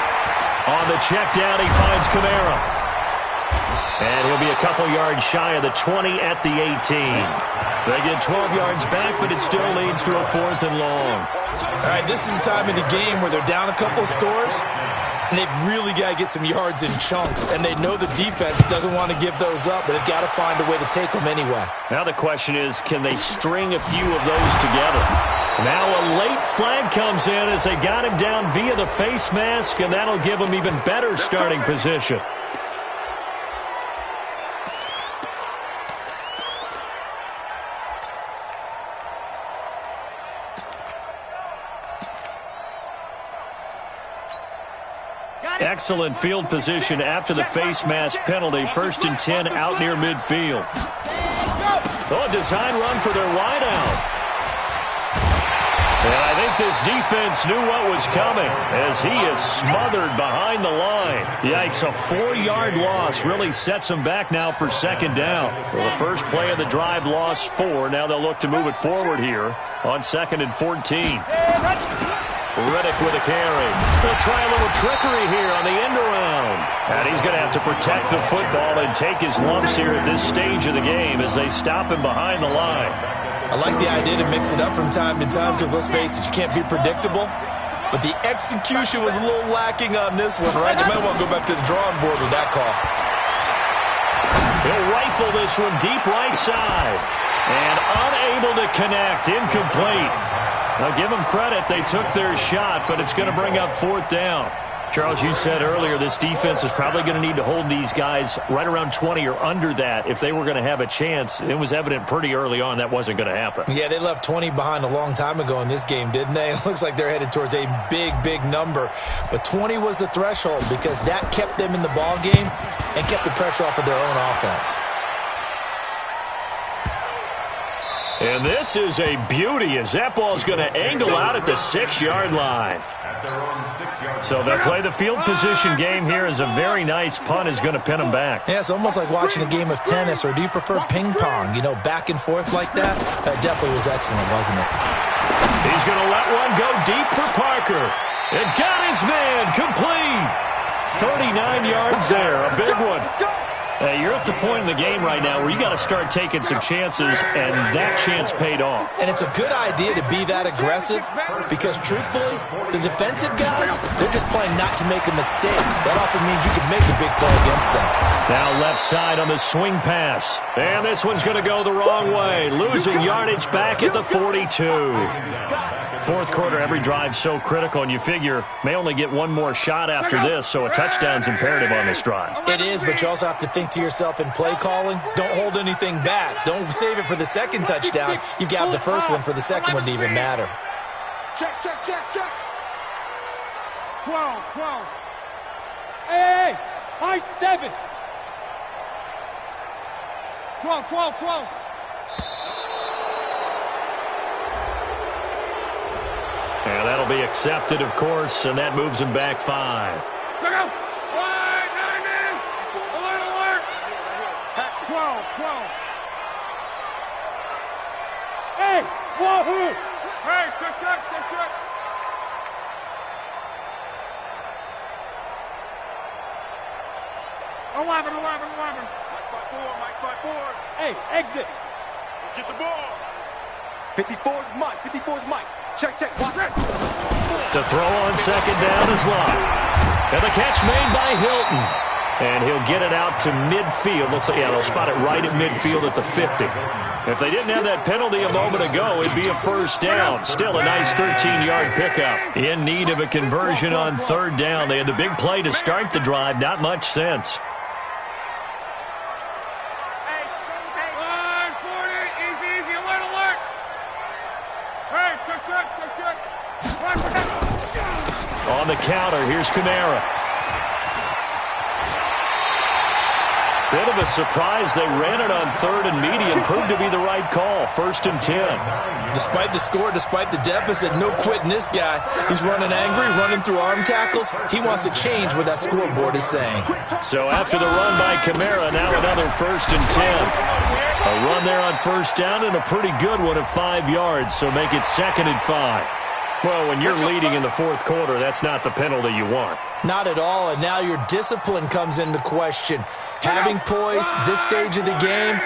On the check down, he finds Kamara. And he'll be a couple yards shy of the 20 at the 18. They get 12 yards back, but it still leads to a 4th and long. All right, this is the time of the game where they're down a couple of scores, and they've really got to get some yards in chunks. And they know the defense doesn't want to give those up, but they've got to find a way to take them anyway. Now the question is, can they string a few of those together? Now a late flag comes in as they got him down via the face mask, and that'll give him even better starting position. Excellent field position after the face mask penalty. 1st and 10 out near midfield. Oh, a design run for their wideout. And I think this defense knew what was coming as he is smothered behind the line. Yikes, a 4-yard loss really sets him back now for 2nd down. So the first play of the drive lost 4. Now they'll look to move it forward here on 2nd and 14. Riddick with a carry. They'll try a little trickery here on the end around. And he's going to have to protect the football and take his lumps here at this stage of the game as they stop him behind the line. I like the idea to mix it up from time to time because, let's face it, you can't be predictable. But the execution was a little lacking on this one, right? You might want to go back to the drawing board with that call. He'll rifle this one deep right side. And unable to connect. Incomplete. Now, give them credit. They took their shot, but it's going to bring up 4th down. Charles, you said earlier this defense is probably going to need to hold these guys right around 20 or under that if they were going to have a chance. It was evident pretty early on that wasn't going to happen. Yeah, they left 20 behind a long time ago in this game, didn't they? It looks like they're headed towards a big number. But 20 was the threshold because that kept them in the ball game and kept the pressure off of their own offense. And this is a beauty as that ball's going to angle out at the 6-yard line. So they'll play the field position game here as a very nice punt is going to pin them back. Yeah, it's almost like watching a game of tennis, or do you prefer ping pong? You know, back and forth like that? That definitely was excellent, wasn't it? He's going to let one go deep for Parker. And got his man complete. 39 yards there, a big one. You're at the point in the game right now where you got to start taking some chances, and that chance paid off. And it's a good idea to be that aggressive because, truthfully, the defensive guys, they're just playing not to make a mistake. That often means you can make a big play against them. Now left side on the swing pass. And this one's going to go the wrong way. Losing yardage back at the 42. Fourth quarter, every drive so critical, and you figure may only get one more shot after this, so a touchdown's imperative on this drive. It is, but you also have to think to yourself in play calling, don't hold anything back. Don't save it for the second touchdown. You've got the first one for the second one to even matter. Check. 12. Hey, high 7. 12. And that'll be accepted, of course, and that moves him back 5. Look out! Wide, 9 in! Alert, alert! 12, 12. Hey! Wahoo! Hey, check. 11. Mike 5-4. Hey, exit! Get the ball. 54's Mike. 54's Mike. Check. Watch it. To throw on second down is Locke. And the catch made by Hilton. And he'll get it out to midfield. Looks like, yeah, they'll spot it right at midfield at the 50. If they didn't have that penalty a moment ago, it'd be a first down. Still a nice 13-yard pickup. In need of a conversion on third down. They had the big play to start the drive. Not much sense. On the counter, here's Kamara. Bit of a surprise. They ran it on third and medium. Proved to be the right call. 1st and 10. Despite the score, despite the deficit, no quitting this guy. He's running angry, running through arm tackles. He wants to change what that scoreboard is saying. So after the run by Kamara, now another 1st and 10. A run there on first down and a pretty good one at 5 yards. So make it 2nd and 5. Well, when you're leading in the fourth quarter, that's not the penalty you want. Not at all, and now your discipline comes into question. Having poise this stage of the game,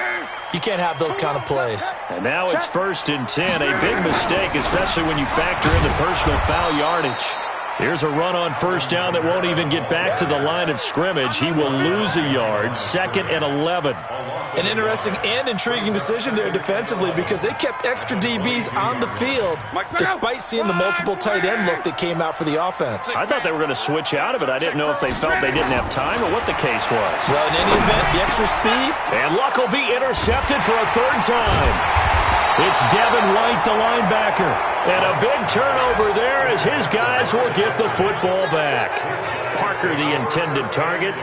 you can't have those kind of plays. And now it's 1st and 10. A big mistake, especially when you factor in the personal foul yardage. Here's a run on first down that won't even get back to the line of scrimmage. He will lose a yard. 2nd and 11. An interesting and intriguing decision there defensively because they kept extra DBs on the field despite seeing the multiple tight end look that came out for the offense. I thought they were going to switch out of it. I didn't know if they felt they didn't have time or what the case was. Well, in any event, the extra speed. And Luck will be intercepted for a 3rd time. It's Devin White, the linebacker. And a big turnover there as his guys will get the football back. Parker, the intended target.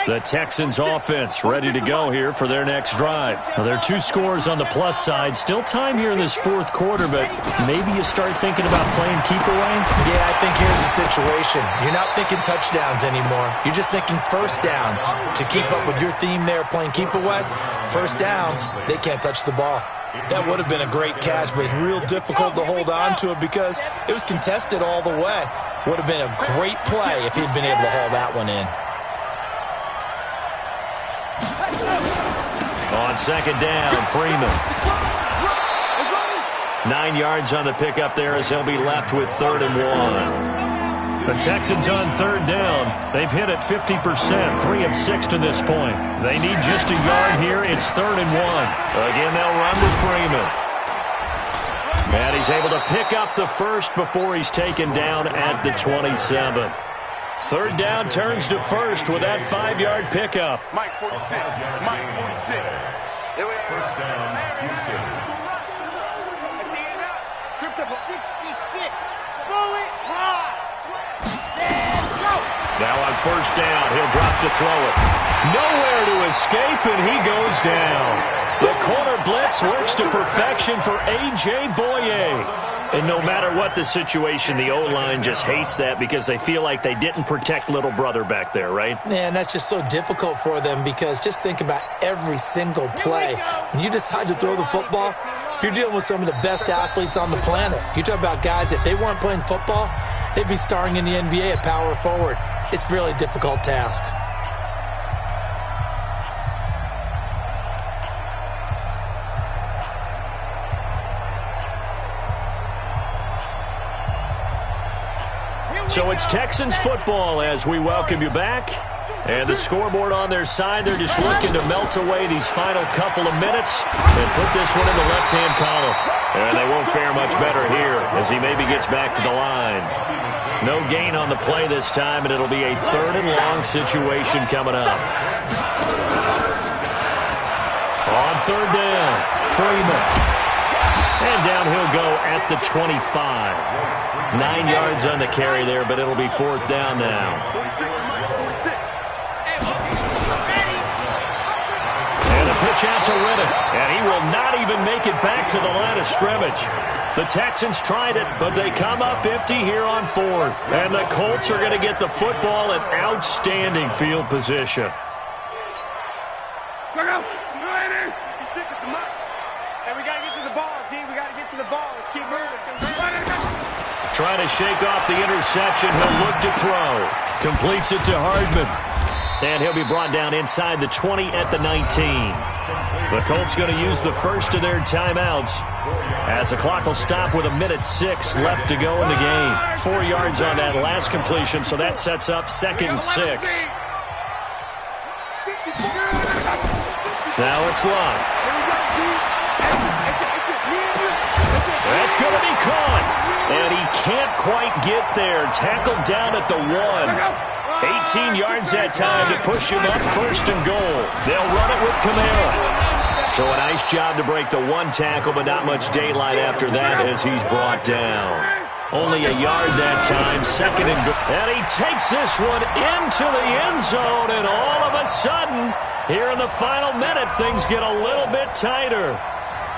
The Texans offense ready to go here for their next drive. Now, there are 2 scores on the plus side. Still time here in this fourth quarter, but maybe you start thinking about playing keep away? Yeah, I think here's the situation. You're not thinking touchdowns anymore. You're just thinking first downs. To keep up with your theme there, playing keep away, first downs, they can't touch the ball. That would have been a great catch, but it's real difficult to hold on to it because it was contested all the way. Would have been a great play if he'd been able to haul that one in. On second down, Freeman. 9 yards on the pickup there as they'll be left with 3rd and 1. The Texans on third down. They've hit it 50%, 3 of 6 to this point. They need just a yard here. It's 3rd and 1. Again, they'll run with Freeman. And he's able to pick up the first before he's taken down at the 27. 3rd down turns to 1st with that 5-yard pickup. Mike 46. Mike 46. First down, Houston. Stripped up 66. Bullet high. And go. Now on first down, he'll drop to throw it. Nowhere to escape, and he goes down. The corner blitz works to perfection for A.J. Boye. And no matter what the situation, the O-line just hates that because they feel like they didn't protect little brother back there, right? Man, that's just so difficult for them because just think about every single play. When you decide to throw the football, you're dealing with some of the best athletes on the planet. You talk about guys, if they weren't playing football, they'd be starring in the NBA at power forward. It's a really difficult task. So it's Texans football as we welcome you back. And the scoreboard on their side, they're just looking to melt away these final couple of minutes and put this one in the left-hand column. And they won't fare much better here as he maybe gets back to the line. No gain on the play this time, and it'll be a 3rd and long situation coming up. On 3rd down, Freeman. And down he'll go at the 25. 9 yards on the carry there, but it'll be 4th down now. pitch out to Reddick, and he will not even make it back to the line of scrimmage. The Texans tried it, but they come up empty here on fourth. And the Colts are going to get the football in outstanding field position. Look out! And we got to get to the ball, D. We got to get to the ball. Let's keep moving. Trying to shake off the interception. He'll look to throw. Completes it to Hardman. And he'll be brought down inside the 20 at the 19. The Colts going to use the first of their timeouts as the clock will stop with 1:06 left to go in the game. 4 yards on that last completion, so that sets up 2nd and 6. Now it's Love. That's going to be caught. And he can't quite get there. Tackled down at the 1. 18 yards that time to push him up 1st and goal. They'll run it with Kamara. So a nice job to break the 1 tackle, but not much daylight after that as he's brought down. Only a yard that time, 2nd and goal. And he takes this one into the end zone, and all of a sudden, here in the final minute, things get a little bit tighter.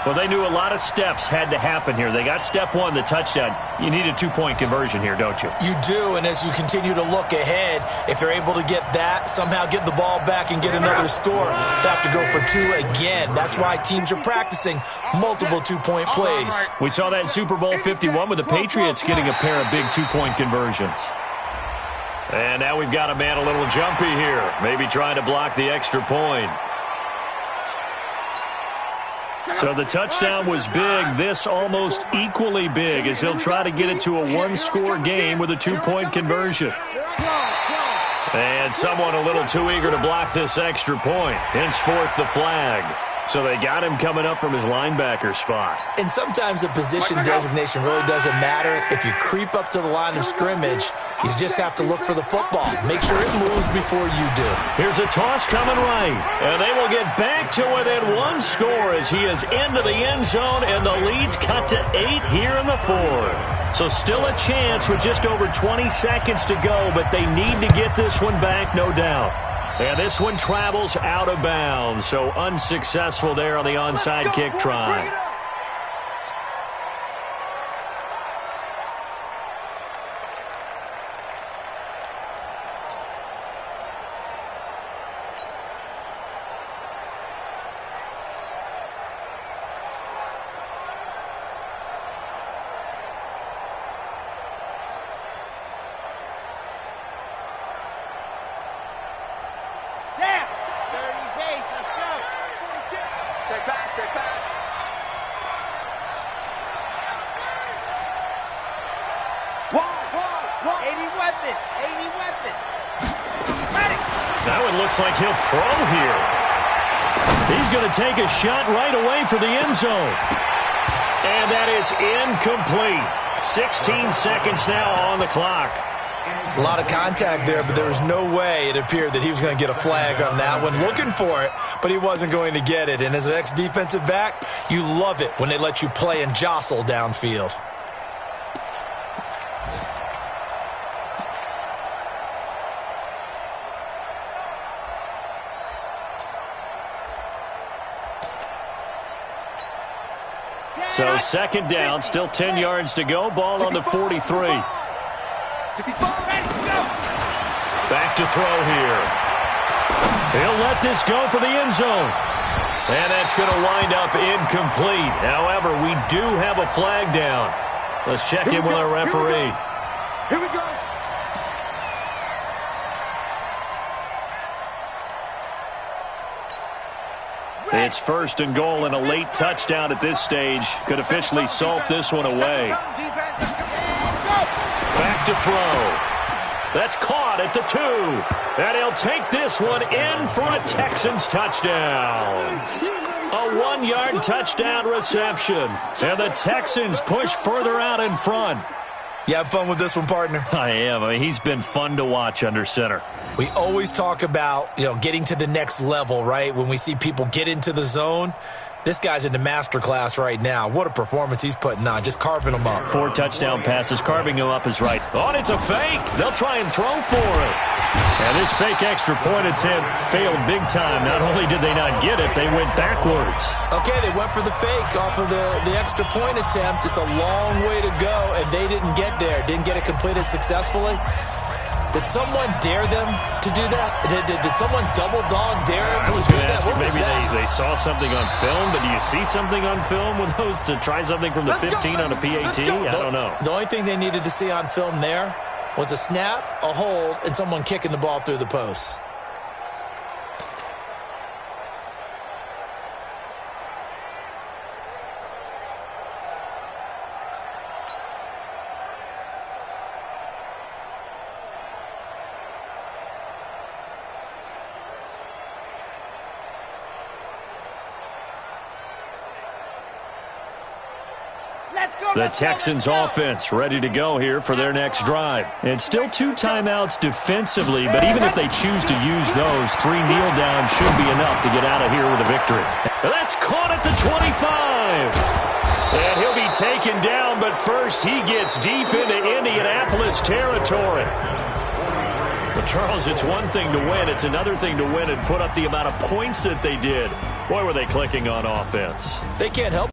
Well, they knew a lot of steps had to happen here. They got step 1, the touchdown. You need a 2-point conversion here, don't you? You do, and as you continue to look ahead, if they're able to get that, somehow get the ball back and get another score, they have to go for 2 again. That's why teams are practicing multiple 2-point plays. We saw that in Super Bowl 51 with the Patriots getting a pair of big 2-point conversions. And now we've got a man a little jumpy here, maybe trying to block the extra point. So the touchdown was big. This almost equally big as he'll try to get it to a 1-score game with a 2-point conversion. And someone a little too eager to block this extra point. Henceforth the flag. So they got him coming up from his linebacker spot. And sometimes the position designation really doesn't matter. If you creep up to the line of scrimmage, you just have to look for the football. Make sure it moves before you do. Here's a toss coming right. And they will get back to within 1 score as he is into the end zone, and the lead's cut to 8 here in the 4th. So still a chance with just over 20 seconds to go, but they need to get this one back, no doubt. And this one travels out of bounds, so unsuccessful there on the onside kick try. Looks like he'll throw here. He's going to take a shot right away for the end zone. And that is incomplete. 16 seconds now on the clock. A lot of contact there, but there was no way it appeared that he was going to get a flag on that one. Looking for it, but he wasn't going to get it. And as an ex-defensive back, you love it when they let you play and jostle downfield. So 2nd down, still 10 yards to go. Ball on the 43. Back to throw here. He'll let this go for the end zone. And that's going to wind up incomplete. However, we do have a flag down. Let's check in with our referee. Here we go. It's 1st and goal, and a late touchdown at this stage could officially salt this one away. Back to throw. That's caught at the 2. And he'll take this one in for a Texans touchdown. A 1-yard touchdown reception. And the Texans push further out in front. You have fun with this one, partner? I am. I mean, he's been fun to watch under center. We always talk about, getting to the next level, right? When we see people get into the zone, This guy's in the master class right now. What a performance he's putting on, just carving them up. 4 touchdown passes, carving him up is right. Oh, and it's a fake. They'll try and throw for it. And this fake extra point attempt failed big time. Not only did they not get it, they went backwards. Okay, they went for the fake off of the extra point attempt. It's a long way to go, and they didn't get there. Didn't get it completed successfully. Did someone dare them to do that? Did someone double dog dare them to do that? What was maybe that? they saw something on film, but do you see something on film with those to try something from the 15 on a PAT? I don't know. The only thing they needed to see on film there was a snap, a hold, and someone kicking the ball through the posts. The Texans offense ready to go here for their next drive. And still 2 timeouts defensively, but even if they choose to use those, 3 kneel downs should be enough to get out of here with a victory. That's caught at the 25. And he'll be taken down, but first he gets deep into Indianapolis territory. But Charles, it's one thing to win. It's another thing to win and put up the amount of points that they did. Boy, were they clicking on offense. They can't help